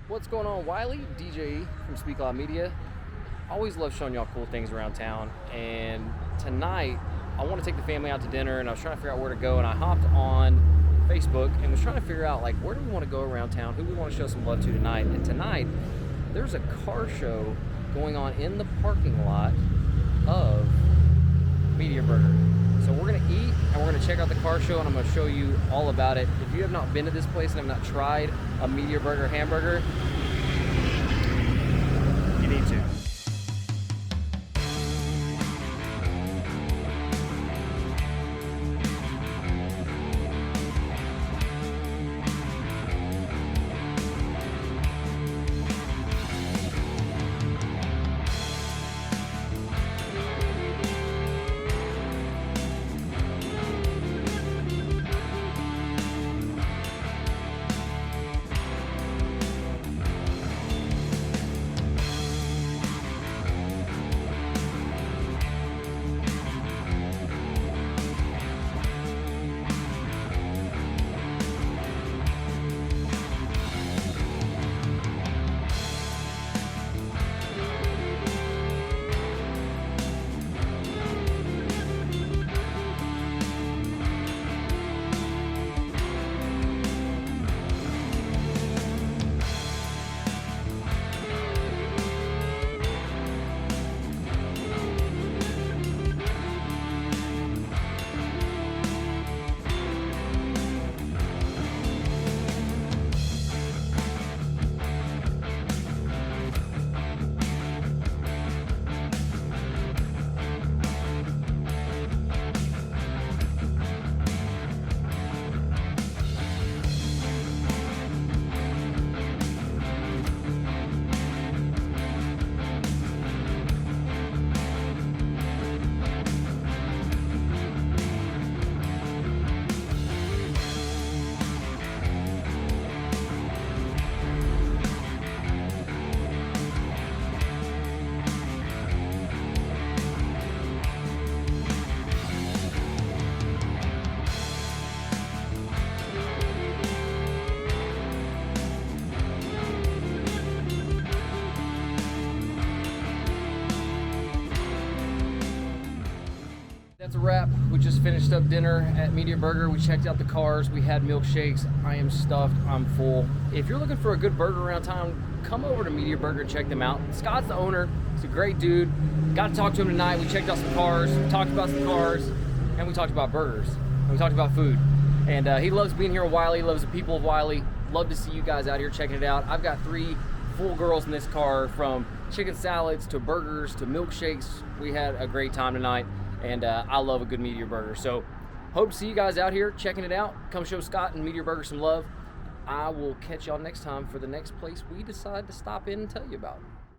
What's going on, Wylie? DJ from Speak Loud Media. Always love showing y'all cool things around town. And tonight, I want to take the family out to dinner, and I was trying to figure out where to go. And I hopped on Facebook and was trying to figure out, like, where do we want to go around town? Who we want to show some love to tonight? And tonight, there's a car show going on in the parking lot of Meteor Burger. So we're going to eat, and we're going to check out the car show, and I'm going to show you all about it. If you have not been to this place and have not tried a Meteor Burger hamburger, you need to. That's a wrap. We just finished up dinner at Meteor Burger. We checked out the cars. We had milkshakes. I am stuffed. I'm full. If you're looking for a good burger around town, come over to Meteor Burger and check them out. Scott's the owner. He's a great dude. Got to talk to him tonight. We checked out some cars. We talked about some cars. And we talked about burgers. And we talked about food. And he loves being here in Wylie. He loves the people of Wylie. Love to see you guys out here checking it out. I've got 3 full girls in this car, from chicken salads to burgers to milkshakes. We had a great time tonight. And I love a good Meteor Burger. So hope to see you guys out here checking it out. Come show Scott and Meteor Burger some love. I will catch y'all next time for the next place we decide to stop in and tell you about.